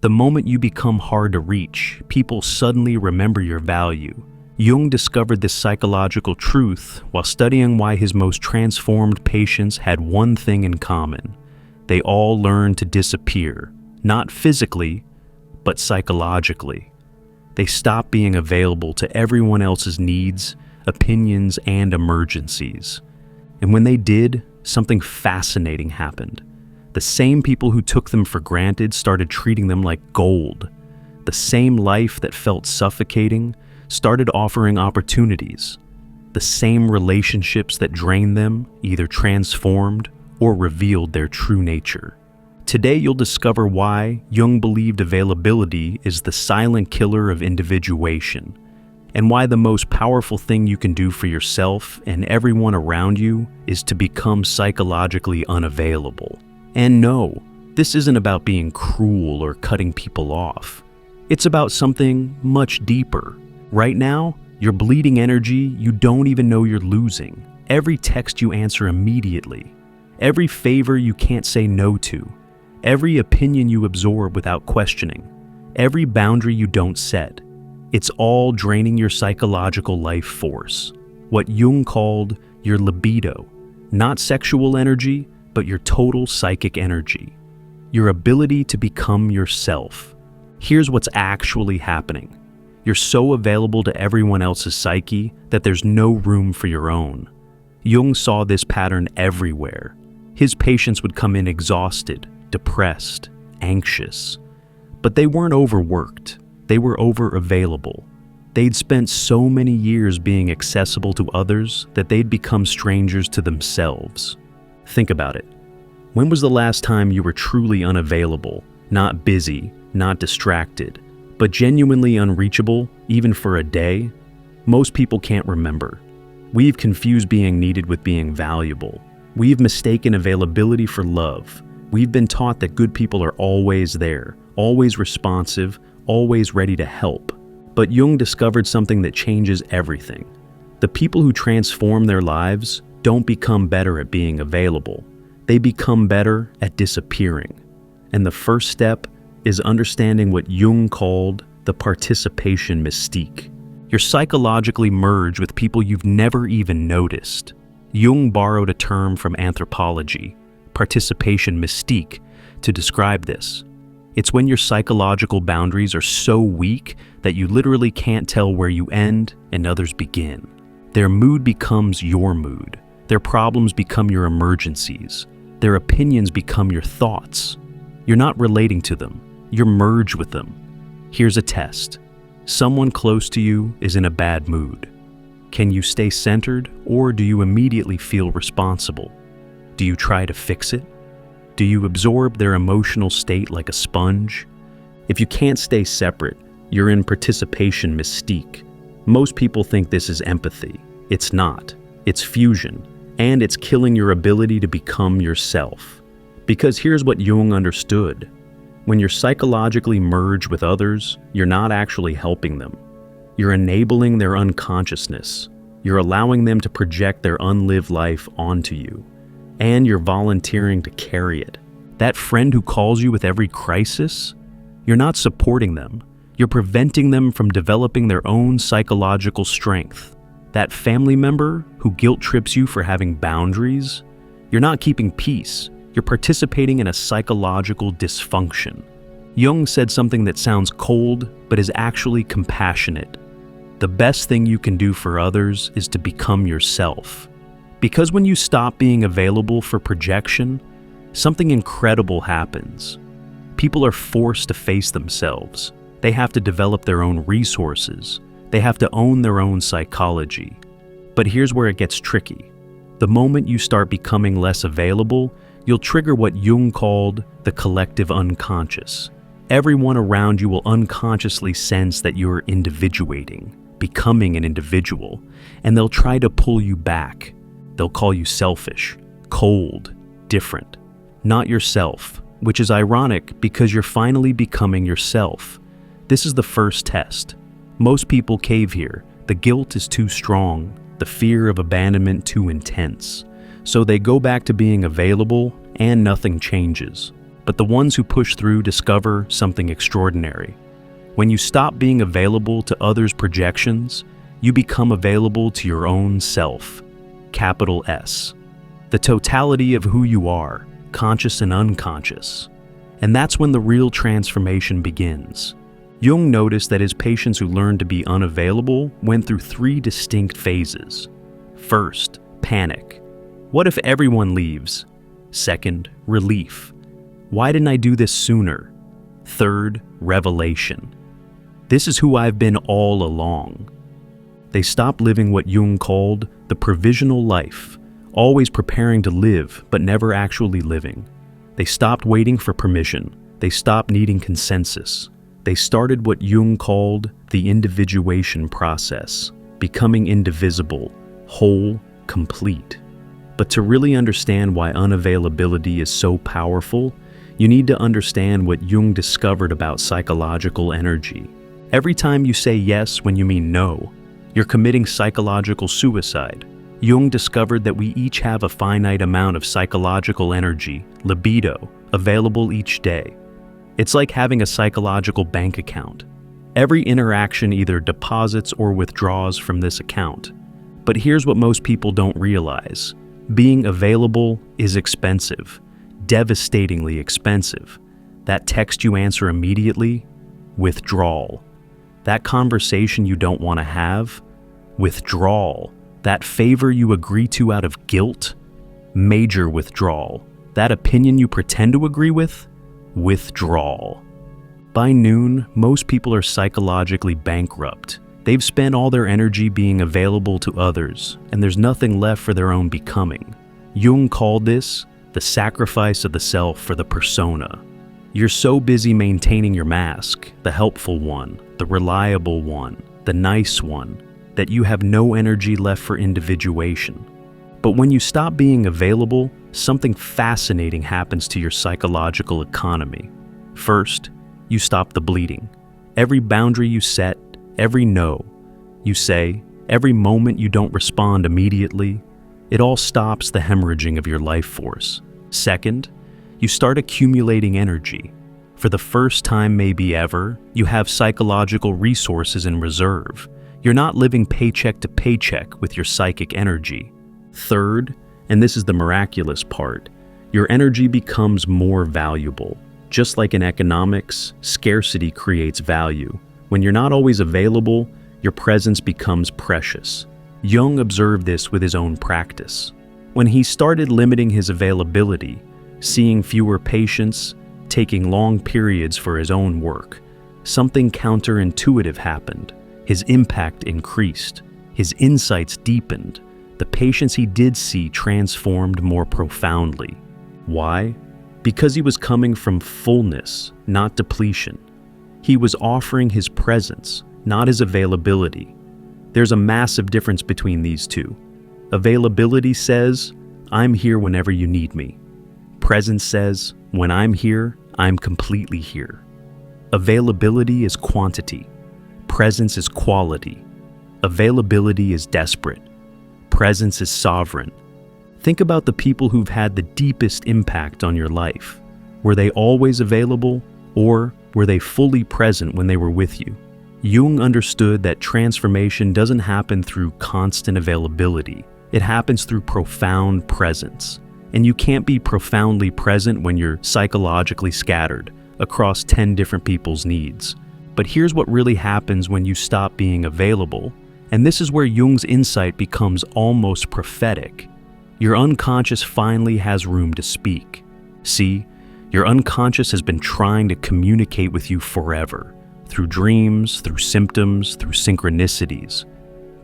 The moment you become hard to reach, people suddenly remember your value. Jung discovered this psychological truth while studying why his most transformed patients had one thing in common. They all learned to disappear, not physically, but psychologically. They stopped being available to everyone else's needs, opinions, and emergencies. And when they did, something fascinating happened. The same people who took them for granted started treating them like gold. The same life that felt suffocating started offering opportunities. The same relationships that drained them either transformed or revealed their true nature. Today you'll discover why Jung believed availability is the silent killer of individuation, and why the most powerful thing you can do for yourself and everyone around you is to become psychologically unavailable. And no, this isn't about being cruel or cutting people off. It's about something much deeper. Right now, you're bleeding energy you don't even know you're losing. Every text you answer immediately. Every favor you can't say no to. Every opinion you absorb without questioning. Every boundary you don't set. It's all draining your psychological life force. What Jung called your libido. Not sexual energy, but your total psychic energy. Your ability to become yourself. Here's what's actually happening. You're so available to everyone else's psyche that there's no room for your own. Jung saw this pattern everywhere. His patients would come in exhausted, depressed, anxious. But they weren't overworked. They were over-available. They'd spent so many years being accessible to others that they'd become strangers to themselves. Think about it. When was the last time you were truly unavailable, not busy, not distracted, but genuinely unreachable, even for a day? Most people can't remember. We've confused being needed with being valuable. We've mistaken availability for love. We've been taught that good people are always there, always responsive, always ready to help. But Jung discovered something that changes everything. The people who transform their lives don't become better at being available. They become better at disappearing. And the first step is understanding what Jung called the participation mystique. You're psychologically merged with people you've never even noticed. Jung borrowed a term from anthropology, participation mystique, to describe this. It's when your psychological boundaries are so weak that you literally can't tell where you end and others begin. Their mood becomes your mood. Their problems become your emergencies. Their opinions become your thoughts. You're not relating to them. You're merged with them. Here's a test. Someone close to you is in a bad mood. Can you stay centered, or do you immediately feel responsible? Do you try to fix it? Do you absorb their emotional state like a sponge? If you can't stay separate, you're in participation mystique. Most people think this is empathy. It's not. It's fusion. And it's killing your ability to become yourself. Because here's what Jung understood. When you're psychologically merged with others, you're not actually helping them. You're enabling their unconsciousness. You're allowing them to project their unlived life onto you. And you're volunteering to carry it. That friend who calls you with every crisis, you're not supporting them. You're preventing them from developing their own psychological strength. That family member who guilt trips you for having boundaries, you're not keeping peace. You're participating in a psychological dysfunction. Jung said something that sounds cold, but is actually compassionate. The best thing you can do for others is to become yourself. Because when you stop being available for projection, something incredible happens. People are forced to face themselves. They have to develop their own resources. They have to own their own psychology. But here's where it gets tricky. The moment you start becoming less available, you'll trigger what Jung called the collective unconscious. Everyone around you will unconsciously sense that you're individuating, becoming an individual, and they'll try to pull you back. They'll call you selfish, cold, different, not yourself, which is ironic because you're finally becoming yourself. This is the first test. Most people cave here. The guilt is too strong, the fear of abandonment too intense. So they go back to being available and nothing changes. but the ones who push through discover something extraordinary. When you stop being available to others' projections, you become available to your own self, capital S. The totality of who you are, conscious and unconscious. And that's when the real transformation begins. Jung noticed that his patients who learned to be unavailable went through 3 distinct phases. First, panic. What if everyone leaves? Second, relief. Why didn't I do this sooner? Third, revelation. This is who I've been all along. They stopped living what Jung called the provisional life, always preparing to live but never actually living. They stopped waiting for permission. They stopped needing consensus. They started what Jung called the individuation process, becoming indivisible, whole, complete. But to really understand why unavailability is so powerful, you need to understand what Jung discovered about psychological energy. Every time you say yes when you mean no, you're committing psychological suicide. Jung discovered that we each have a finite amount of psychological energy, libido, available each day. It's like having a psychological bank account. Every interaction either deposits or withdraws from this account. But here's what most people don't realize. Being available is expensive, devastatingly expensive. That text you answer immediately, withdrawal. That conversation you don't want to have, withdrawal. That favor you agree to out of guilt, major withdrawal. That opinion you pretend to agree with, withdrawal. By noon, most people are psychologically bankrupt. They've spent all their energy being available to others, and there's nothing left for their own becoming. Jung called this the sacrifice of the self for the persona. You're so busy maintaining your mask, the helpful one, the reliable one, the nice one, that you have no energy left for individuation. But when you stop being available, something fascinating happens to your psychological economy. First, you stop the bleeding. Every boundary you set, every no you say, every moment you don't respond immediately, it all stops the hemorrhaging of your life force. Second, you start accumulating energy. For the first time maybe ever, you have psychological resources in reserve. You're not living paycheck to paycheck with your psychic energy. Third, and this is the miraculous part, your energy becomes more valuable. Just like in economics, scarcity creates value. When you're not always available, your presence becomes precious. Jung observed this with his own practice. When he started limiting his availability, seeing fewer patients, taking long periods for his own work, something counterintuitive happened. His impact increased. His insights deepened. The patients he did see transformed more profoundly. Why? Because he was coming from fullness, not depletion. He was offering his presence, not his availability. There's a massive difference between these two. Availability says, I'm here whenever you need me. Presence says, when I'm here, I'm completely here. Availability is quantity. Presence is quality. Availability is desperate. Presence is sovereign. Think about the people who've had the deepest impact on your life. Were they always available, or were they fully present when they were with you? Jung understood that transformation doesn't happen through constant availability. It happens through profound presence. And you can't be profoundly present when you're psychologically scattered across 10 different people's needs. But here's what really happens when you stop being available. And this is where Jung's insight becomes almost prophetic. Your unconscious finally has room to speak. See, your unconscious has been trying to communicate with you forever, through dreams, through symptoms, through synchronicities.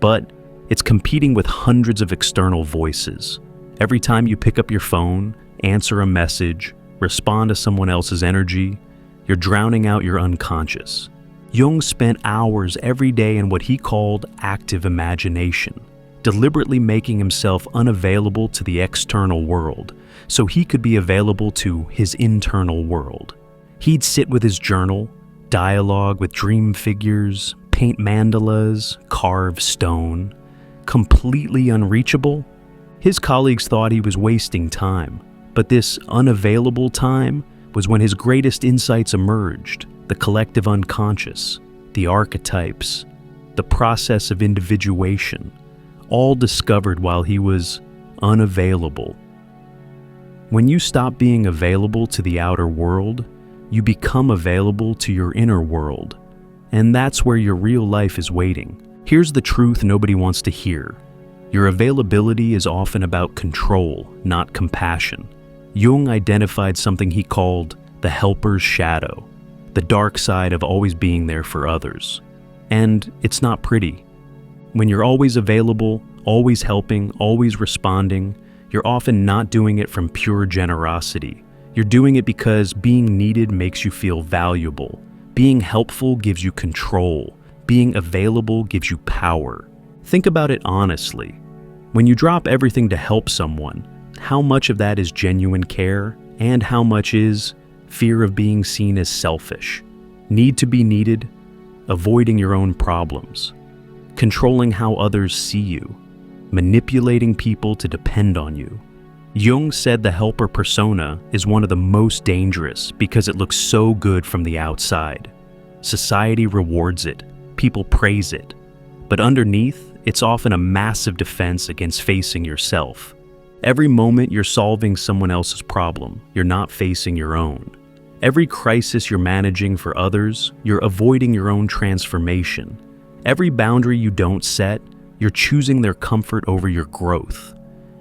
But it's competing with hundreds of external voices. Every time you pick up your phone, answer a message, respond to someone else's energy, you're drowning out your unconscious. Jung spent hours every day in what he called active imagination, deliberately making himself unavailable to the external world so he could be available to his internal world. He'd sit with his journal, dialogue with dream figures, paint mandalas, carve stone. Completely unreachable? His colleagues thought he was wasting time, but this unavailable time was when his greatest insights emerged: the collective unconscious, the archetypes, the process of individuation, all discovered while he was unavailable. When you stop being available to the outer world, you become available to your inner world, and that's where your real life is waiting. Here's the truth nobody wants to hear. Your availability is often about control, not compassion. Jung identified something he called the helper's shadow, the dark side of always being there for others. And it's not pretty. When you're always available, always helping, always responding, you're often not doing it from pure generosity. You're doing it because being needed makes you feel valuable. Being helpful gives you control. Being available gives you power. Think about it honestly. When you drop everything to help someone, how much of that is genuine care, and how much is fear of being seen as selfish, need to be needed, avoiding your own problems, controlling how others see you, manipulating people to depend on you? Jung said the helper persona is one of the most dangerous because it looks so good from the outside. Society rewards it, people praise it, but underneath, it's often a massive defense against facing yourself. Every moment you're solving someone else's problem, you're not facing your own. Every crisis you're managing for others, you're avoiding your own transformation. Every boundary you don't set, you're choosing their comfort over your growth.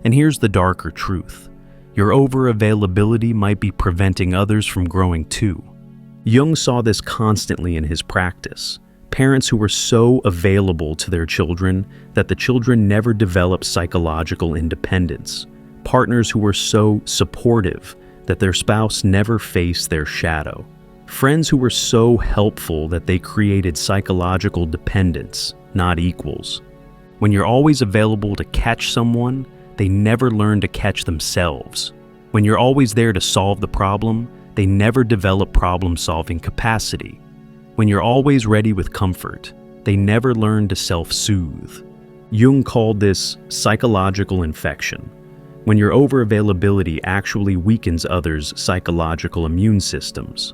And here's the darker truth. Your over-availability might be preventing others from growing too. Jung saw this constantly in his practice. Parents who were so available to their children that the children never developed psychological independence. Partners who were so supportive that their spouse never faced their shadow. Friends who were so helpful that they created psychological dependence, not equals. When you're always available to catch someone, they never learn to catch themselves. When you're always there to solve the problem, they never develop problem-solving capacity. When you're always ready with comfort, they never learn to self-soothe. Jung called this psychological infection, when your over-availability actually weakens others' psychological immune systems.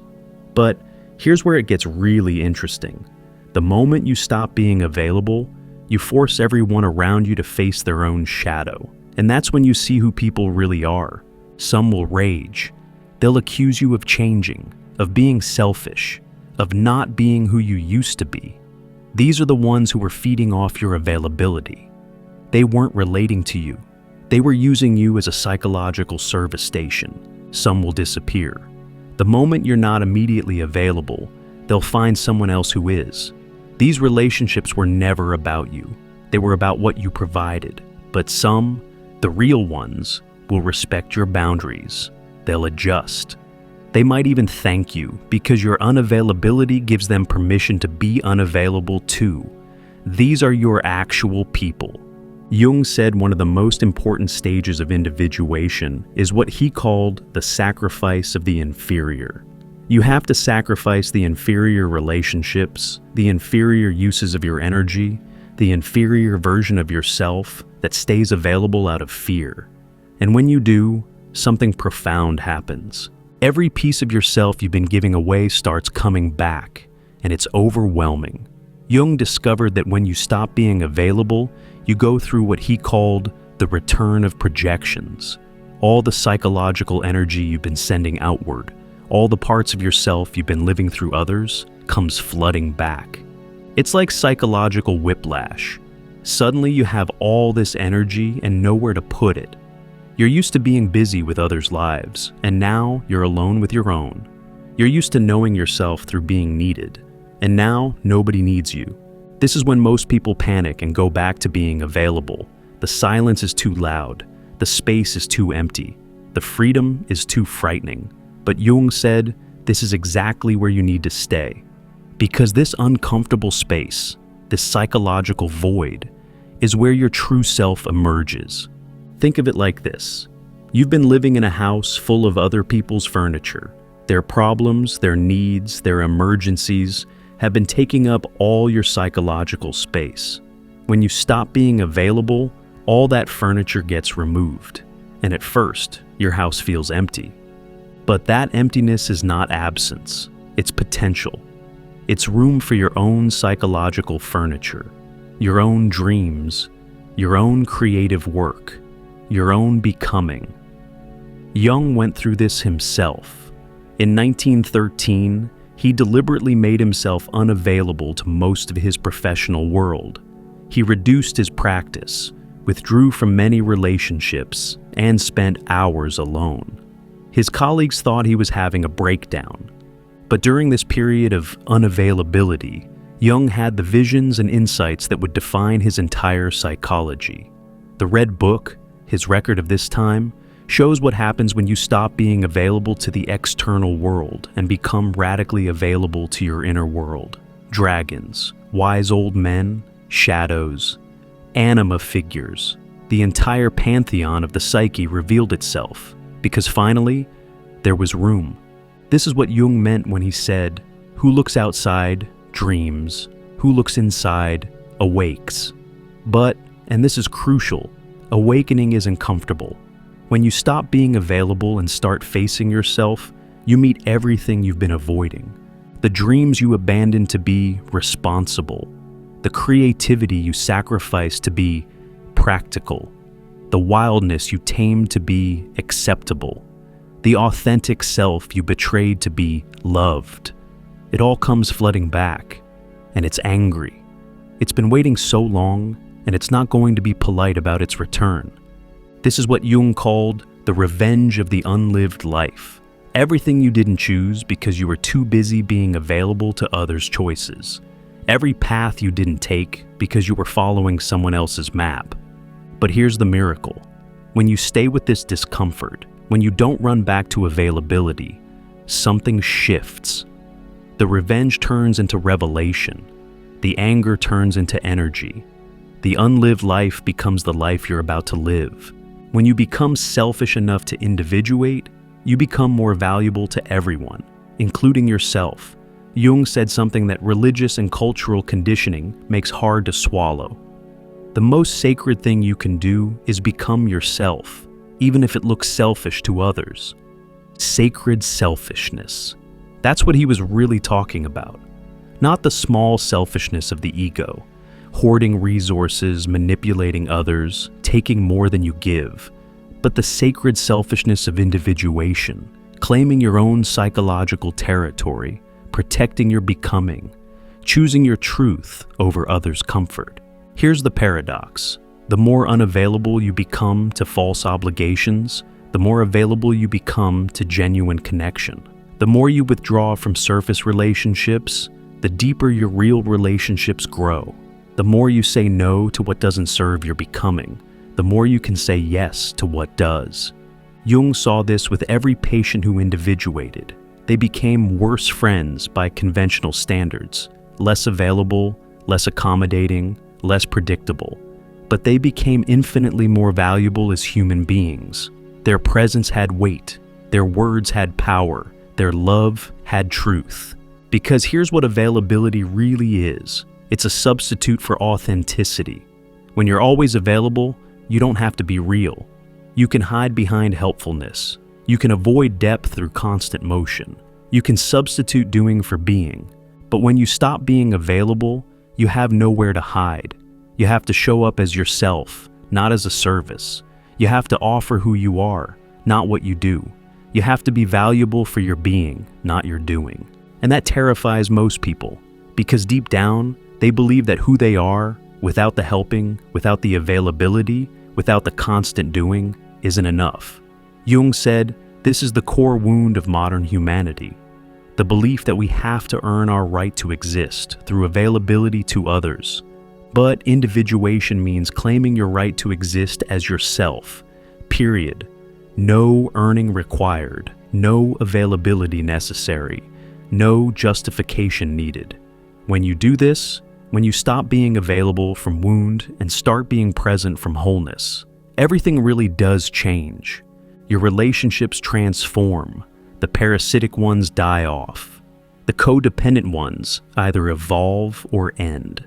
But here's where it gets really interesting. The moment you stop being available, you force everyone around you to face their own shadow. And that's when you see who people really are. Some will rage. They'll accuse you of changing, of being selfish, of not being who you used to be. These are the ones who were feeding off your availability. They weren't relating to you. They were using you as a psychological service station. Some will disappear. The moment you're not immediately available, they'll find someone else who is. These relationships were never about you. They were about what you provided. But some, the real ones, will respect your boundaries. They'll adjust. They might even thank you because your unavailability gives them permission to be unavailable too. These are your actual people. Jung said one of the most important stages of individuation is what he called the sacrifice of the inferior. You have to sacrifice the inferior relationships, the inferior uses of your energy, the inferior version of yourself that stays available out of fear. And when you do, something profound happens. Every piece of yourself you've been giving away starts coming back, and it's overwhelming. Jung discovered that when you stop being available, you go through what he called the return of projections. All the psychological energy you've been sending outward, all the parts of yourself you've been living through others, comes flooding back. It's like psychological whiplash. Suddenly you have all this energy and nowhere to put it. You're used to being busy with others' lives, and now you're alone with your own. You're used to knowing yourself through being needed, and now nobody needs you. This is when most people panic and go back to being available. The silence is too loud. The space is too empty. The freedom is too frightening. But Jung said, this is exactly where you need to stay. Because this uncomfortable space, this psychological void, is where your true self emerges. Think of it like this. You've been living in a house full of other people's furniture. Their problems, their needs, their emergencies have been taking up all your psychological space. When you stop being available, all that furniture gets removed. And at first, your house feels empty. But that emptiness is not absence, it's potential. It's room for your own psychological furniture, your own dreams, your own creative work, your own becoming. Jung went through this himself. In 1913, he deliberately made himself unavailable to most of his professional world. He reduced his practice, withdrew from many relationships, and spent hours alone. His colleagues thought he was having a breakdown. But during this period of unavailability, Jung had the visions and insights that would define his entire psychology. The Red Book, his record of this time, shows what happens when you stop being available to the external world and become radically available to your inner world. Dragons, wise old men, shadows, anima figures. The entire pantheon of the psyche revealed itself, because finally, there was room. This is what Jung meant when he said, "Who looks outside, dreams. Who looks inside, awakes." But, and this is crucial, awakening isn't comfortable. When you stop being available and start facing yourself, you meet everything you've been avoiding. The dreams you abandoned to be responsible. The creativity you sacrificed to be practical. The wildness you tamed to be acceptable. The authentic self you betrayed to be loved. It all comes flooding back, and it's angry. It's been waiting so long, and it's not going to be polite about its return. This is what Jung called the revenge of the unlived life. Everything you didn't choose because you were too busy being available to others' choices. Every path you didn't take because you were following someone else's map. But here's the miracle. When you stay with this discomfort, when you don't run back to availability, something shifts. The revenge turns into revelation. The anger turns into energy. The unlived life becomes the life you're about to live. When you become selfish enough to individuate, you become more valuable to everyone, including yourself. Jung said something that religious and cultural conditioning makes hard to swallow. The most sacred thing you can do is become yourself, even if it looks selfish to others. Sacred selfishness. That's what he was really talking about. Not the small selfishness of the ego, hoarding resources, manipulating others, taking more than you give, but the sacred selfishness of individuation, claiming your own psychological territory, protecting your becoming, choosing your truth over others' comfort. Here's the paradox. The more unavailable you become to false obligations, the more available you become to genuine connection. The more you withdraw from surface relationships, the deeper your real relationships grow. The more you say no to what doesn't serve your becoming, the more you can say yes to what does. Jung saw this with every patient who individuated. They became worse friends by conventional standards, less available, less accommodating, less predictable. But they became infinitely more valuable as human beings. Their presence had weight, their words had power, their love had truth. Because here's what availability really is. It's a substitute for authenticity. When you're always available, you don't have to be real. You can hide behind helpfulness. You can avoid depth through constant motion. You can substitute doing for being. But when you stop being available, you have nowhere to hide. You have to show up as yourself, not as a service. You have to offer who you are, not what you do. You have to be valuable for your being, not your doing. And that terrifies most people, because deep down, they believe that who they are, without the helping, without the availability, without the constant doing, isn't enough. Jung said, this is the core wound of modern humanity. The belief that we have to earn our right to exist through availability to others. But individuation means claiming your right to exist as yourself, period. No earning required, no availability necessary, no justification needed. When you do this, when you stop being available from wound and start being present from wholeness, everything really does change. Your relationships transform. The parasitic ones die off. The codependent ones either evolve or end.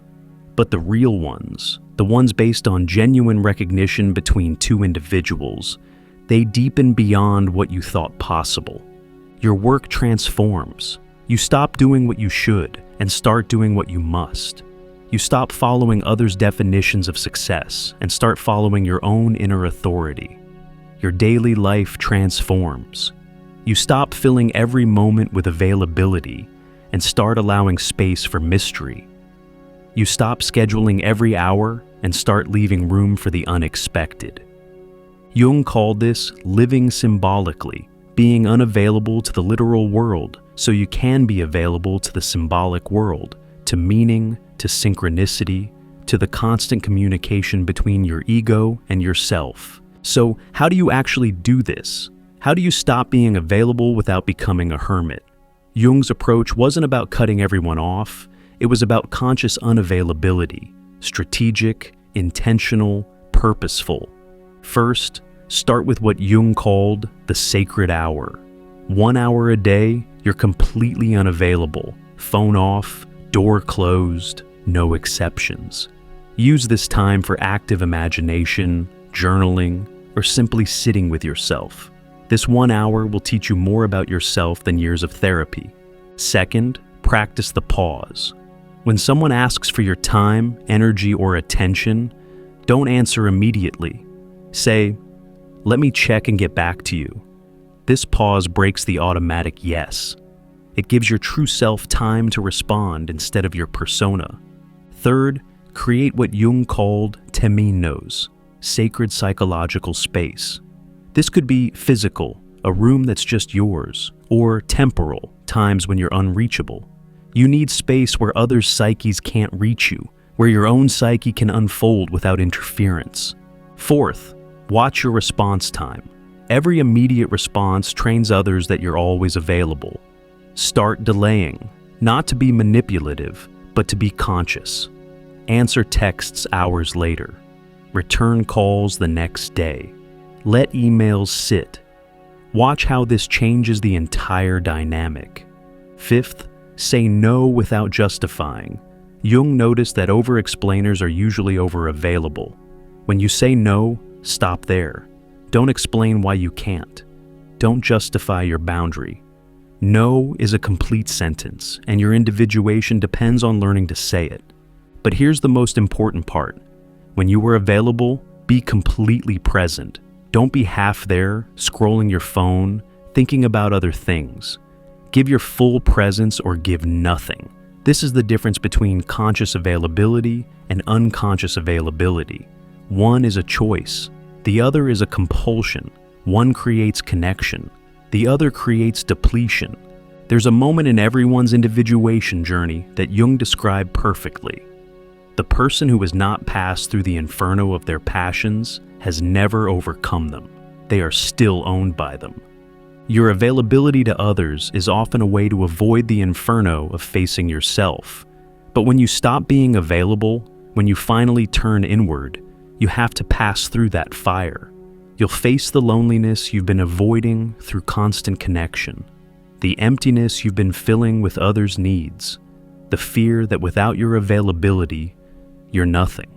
But the real ones, the ones based on genuine recognition between two individuals, they deepen beyond what you thought possible. Your work transforms. You stop doing what you should and start doing what you must. You stop following others' definitions of success and start following your own inner authority. Your daily life transforms. You stop filling every moment with availability and start allowing space for mystery. You stop scheduling every hour and start leaving room for the unexpected. Jung called this living symbolically, being unavailable to the literal world so you can be available to the symbolic world, to meaning, to synchronicity, to the constant communication between your ego and yourself. So, how do you actually do this? How do you stop being available without becoming a hermit? Jung's approach wasn't about cutting everyone off, it was about conscious unavailability, strategic, intentional, purposeful. First, start with what Jung called the sacred hour. 1 hour a day, you're completely unavailable. Phone off, door closed, no exceptions. Use this time for active imagination, journaling, or simply sitting with yourself. This 1 hour will teach you more about yourself than years of therapy. Second, practice the pause. When someone asks for your time, energy, or attention, don't answer immediately. Say, "Let me check and get back to you." This pause breaks the automatic yes. It gives your true self time to respond instead of your persona. Third, create what Jung called teminos, sacred psychological space. This could be physical, a room that's just yours, or temporal, times when you're unreachable. You need space where others' psyches can't reach you, where your own psyche can unfold without interference. Fourth, watch your response time. Every immediate response trains others that you're always available. Start delaying, not to be manipulative, but to be conscious. Answer texts hours later. Return calls the next day. Let emails sit. Watch how this changes the entire dynamic. Fifth, say no without justifying. Jung noticed that over-explainers are usually over-available. When you say no, stop there. Don't explain why you can't. Don't justify your boundary. No is a complete sentence, and your individuation depends on learning to say it. But here's the most important part. When you are available, be completely present. Don't be half there, scrolling your phone, thinking about other things. Give your full presence or give nothing. This is the difference between conscious availability and unconscious availability. One is a choice. The other is a compulsion. One creates connection. The other creates depletion. There's a moment in everyone's individuation journey that Jung described perfectly. The person who has not passed through the inferno of their passions has never overcome them. They are still owned by them. Your availability to others is often a way to avoid the inferno of facing yourself. But when you stop being available, when you finally turn inward, you have to pass through that fire. You'll face the loneliness you've been avoiding through constant connection, the emptiness you've been filling with others' needs, the fear that without your availability, you're nothing.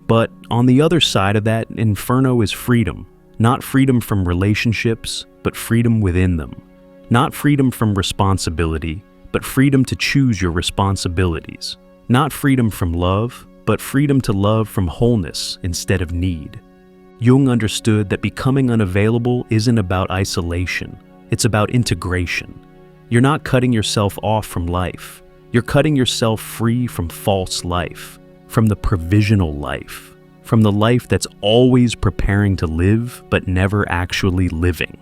But on the other side of that inferno is freedom. Not freedom from relationships, but freedom within them. Not freedom from responsibility, but freedom to choose your responsibilities. Not freedom from love, but freedom to love from wholeness instead of need. Jung understood that becoming unavailable isn't about isolation, it's about integration. You're not cutting yourself off from life. You're cutting yourself free from false life, from the provisional life, from the life that's always preparing to live but never actually living.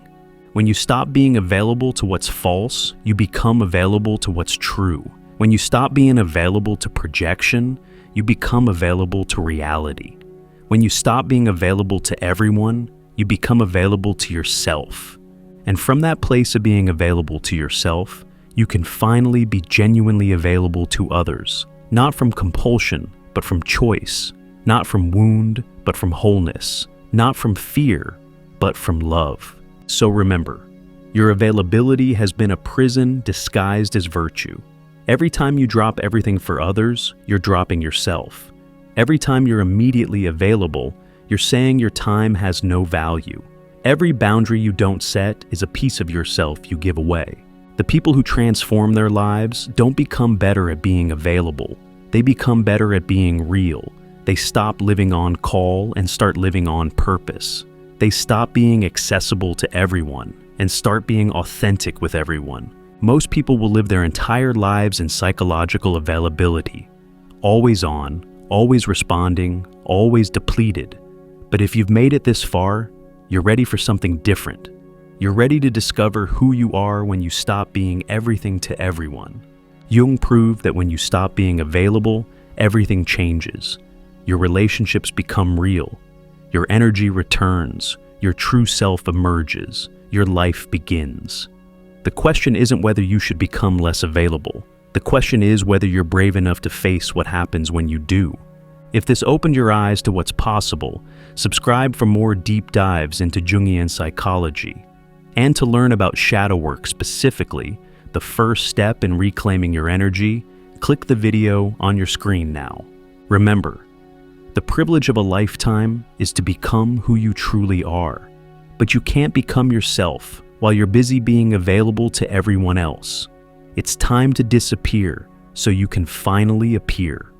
When you stop being available to what's false, you become available to what's true. When you stop being available to projection, you become available to reality. When you stop being available to everyone, you become available to yourself. And from that place of being available to yourself, you can finally be genuinely available to others, not from compulsion, but from choice, not from wound, but from wholeness, not from fear, but from love. So remember, your availability has been a prison disguised as virtue. Every time you drop everything for others, you're dropping yourself. Every time you're immediately available, you're saying your time has no value. Every boundary you don't set is a piece of yourself you give away. The people who transform their lives don't become better at being available. They become better at being real. They stop living on call and start living on purpose. They stop being accessible to everyone and start being authentic with everyone. Most people will live their entire lives in psychological availability. Always on, always responding, always depleted. But if you've made it this far, you're ready for something different. You're ready to discover who you are when you stop being everything to everyone. Jung proved that when you stop being available, everything changes. Your relationships become real. Your energy returns. Your true self emerges. Your life begins. The question isn't whether you should become less available. The question is whether you're brave enough to face what happens when you do. If this opened your eyes to what's possible, subscribe for more deep dives into Jungian psychology. And to learn about shadow work specifically, the first step in reclaiming your energy, click the video on your screen now. Remember, the privilege of a lifetime is to become who you truly are. But you can't become yourself while you're busy being available to everyone else. It's time to disappear so you can finally appear.